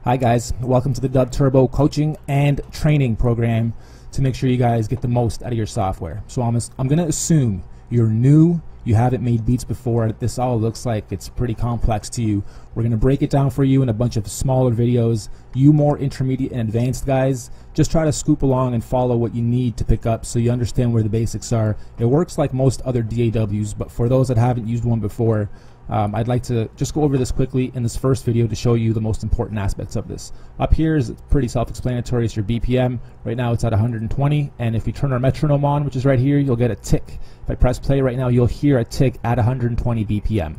Hi guys, welcome to the DubTurbo coaching and training program to make sure you guys get the most out of your software. So I'm going to assume you're new, you haven't made beats before, this all looks like it's pretty complex to you. We're going to break it down for you in a bunch of smaller videos. You more intermediate and advanced guys, just try to scoop along and follow what you need to pick up so you understand where the basics are. It works like most other DAWs, but for those that haven't used one before, I'd like to just go over this quickly in this first video to show you the most important aspects of this. Up here is pretty self-explanatory. It's your BPM. Right now it's at 120, and if you turn our metronome on, which is right here, you'll get a tick. If I press play right now, you'll hear a tick at 120 BPM.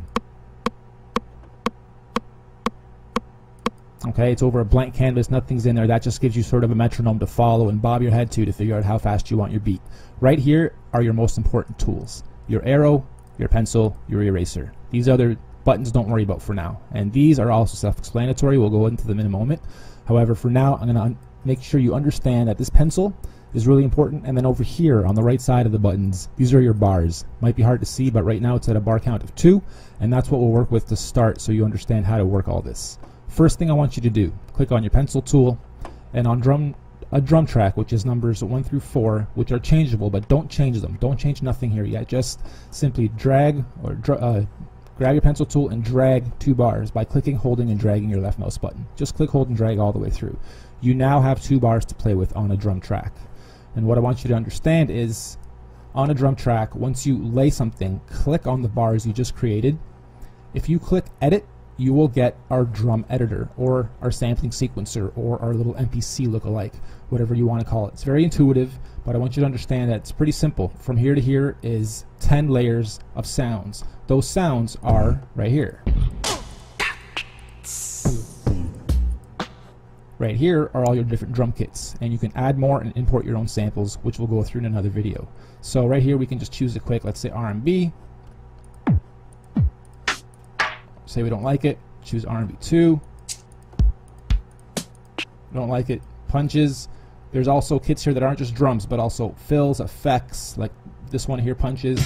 Okay, it's over a blank canvas, nothing's in there. That just gives you sort of a metronome to follow and bob your head to figure out how fast you want your beat. Right here are your most important tools. Your arrow, your pencil, your eraser. These other buttons don't worry about for now. And these are also self-explanatory. We'll go into them in a moment. However, for now, I'm going to make sure you understand that this pencil is really important. And then over here on the right side of the buttons, these are your bars. Might be hard to see, but right now it's at a bar count of 2. And that's what we'll work with to start so you understand how to work all this. First thing I want you to do, click on your pencil tool, and on a drum track, which is numbers 1 through 4, which are changeable, but don't change them. Don't change nothing here yet. Just simply drag or grab your pencil tool and drag 2 bars by clicking, holding, and dragging your left mouse button. Just click, hold, and drag all the way through. You now have 2 bars to play with on a drum track. And what I want you to understand is, on a drum track, once you lay something, click on the bars you just created. If you click edit, you will get our drum editor or our sampling sequencer or our little MPC lookalike, whatever you want to call it. It's very intuitive, but I want you to understand that it's pretty simple. From here to here is 10 layers of sounds. Those sounds are right here. Right here are all your different drum kits, and you can add more and import your own samples, which we'll go through in another video. So right here we can just choose a quick, let's say R&B. Say we don't like it, choose R&B 2. Don't like it, punches. There's also kits here that aren't just drums, but also fills, effects, like this one here, punches.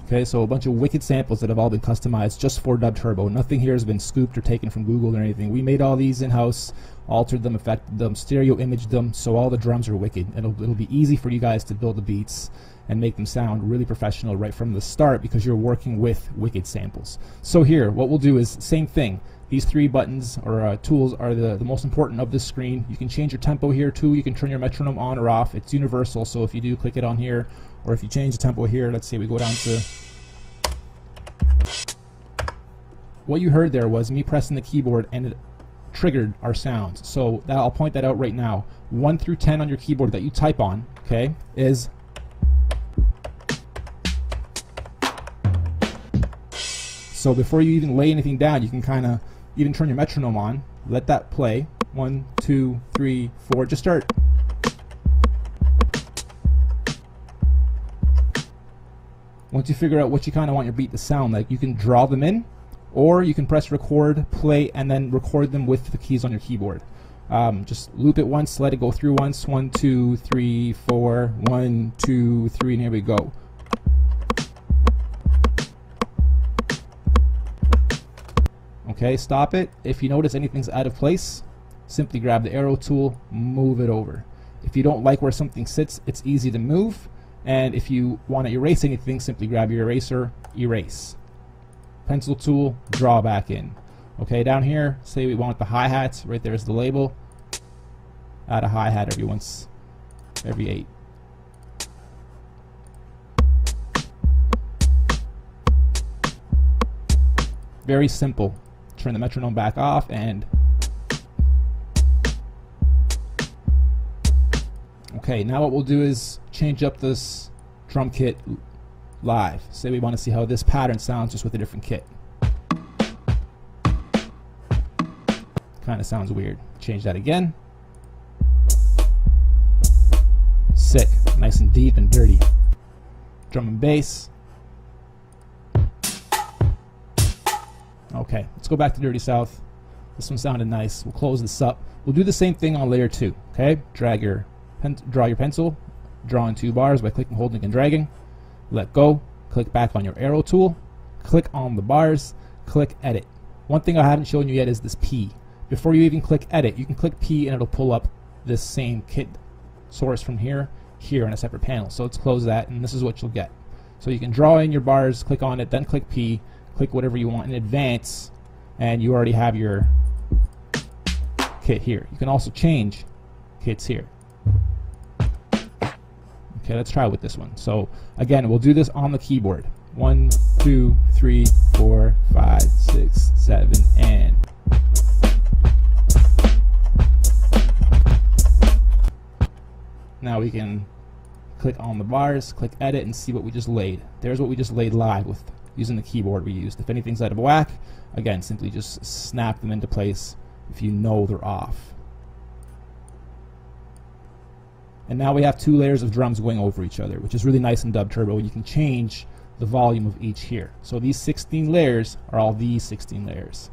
Okay, so a bunch of wicked samples that have all been customized just for DubTurbo. Nothing here has been scooped or taken from Google or anything. We made all these in-house, altered them, affected them, stereo imaged them, so all the drums are wicked. It'll be easy for you guys to build the beats and make them sound really professional right from the start because you're working with wicked samples. So here, what we'll do is same thing. These 3 buttons or tools are the most important of this screen. You can change your tempo here too. You can turn your metronome on or off. It's universal, so if you do click it on here, or if you change the tempo here, let's say we go down to... What you heard there was me pressing the keyboard and it triggered our sounds. So I'll point that out right now. 1 through 10 on your keyboard that you type on, okay, is... So before you even lay anything down, you can kind of even turn your metronome on, let that play. 1, 2, 3, 4. Just start. Once you figure out what you kind of want your beat to sound like, you can draw them in, or you can press record, play, and then record them with the keys on your keyboard. Just loop it once, let it go through once. 1, 2, 3, 4. 1, 2, 3, and here we go. Okay, stop it. If you notice anything's out of place, simply grab the arrow tool, move it over. If you don't like where something sits, it's easy to move. And if you want to erase anything, simply grab your eraser, erase. Pencil tool, draw back in. Okay, down here, say we want the hi-hats, right there's the label. Add a hi-hat every 8. Very simple. Turn the metronome back off and... Okay, now what we'll do is change up this drum kit live. Say we want to see how this pattern sounds just with a different kit. Kind of sounds weird. Change that again. Sick. Nice and deep and dirty. Drum and bass. Okay, let's go back to Dirty South. This one sounded nice. We'll close this up. We'll do the same thing on layer 2. Okay, draw your pencil, draw in 2 bars by clicking, holding, and dragging. Let go. Click back on your arrow tool. Click on the bars. click edit. One thing I haven't shown you yet is this P. Before you even click edit, you can click P and it'll pull up this same kit source from here in a separate panel. So let's close that, and this is what you'll get. So you can draw in your bars, click on it, then click P, click whatever you want in advance, and you already have your kit here. You can also change kits here. Okay, let's try with this one. So again, we'll do this on the keyboard. 1, 2, 3, 4, 5, 6, 7, and now we can click on the bars, click edit, and see what we just laid. There's what we just laid live with using the keyboard we used. If anything's out of whack, again, simply just snap them into place if you know they're off. And now we have 2 layers of drums going over each other, which is really nice in DubTurbo. You can change the volume of each here. So these 16 layers are all these 16 layers.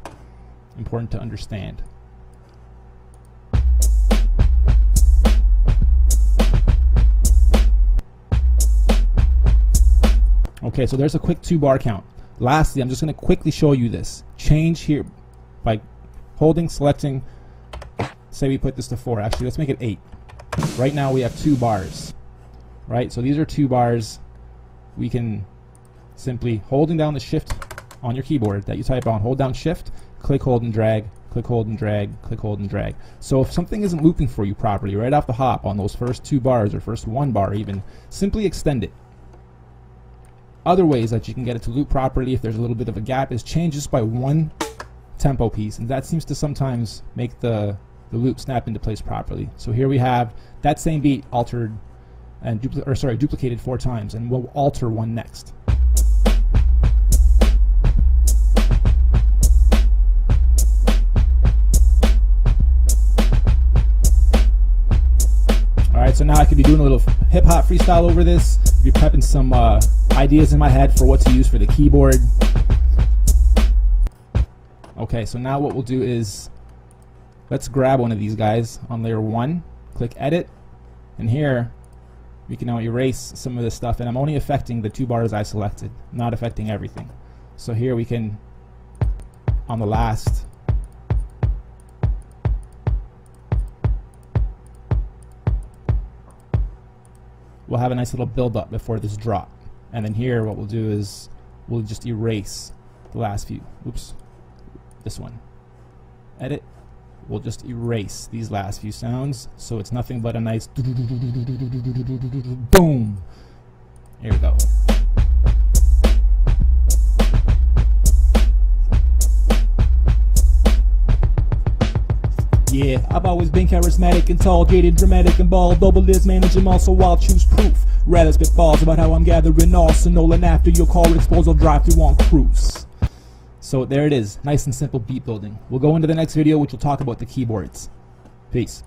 Important to understand. Okay, so there's a quick 2-bar count. Lastly, I'm just going to quickly show you this. Change here by holding, selecting. Say we put this to 4. Actually, let's make it 8. Right now we have 2 bars. Right, so these are 2 bars. We can simply holding down the shift on your keyboard that you type on, hold down shift, click, hold, and drag, click, hold, and drag, click, hold, and drag. So if something isn't looping for you properly right off the hop on those first 2 bars or first 1 bar even, simply extend it. Other ways that you can get it to loop properly if there's a little bit of a gap is change this by 1 tempo piece, and that seems to sometimes make the loop snap into place properly. So here we have that same beat altered and duplicated 4 times, and we'll alter 1 next. Alright, so now I could be doing a little hip-hop freestyle over this, be prepping some ideas in my head for what to use for the keyboard. Okay, so now what we'll do is let's grab one of these guys on layer 1, click edit, and here we can now erase some of this stuff, and I'm only affecting the 2 bars I selected, not affecting everything. So here we can, on the last, we'll have a nice little build up before this drop. And then here what we'll do is we'll just erase the last few. Oops, this one. Edit. We'll just erase these last few sounds so it's nothing but a nice boom. Here we go. Yeah, I've always been charismatic and tall, gated, dramatic and bald. Double is managing also I'll choose proof. Rather spitballs about how I'm gathering arsenal, and after your car explodes I'll drive through on cruise. So there it is, nice and simple beat building. We'll go into the next video which will talk about the keyboards. Peace.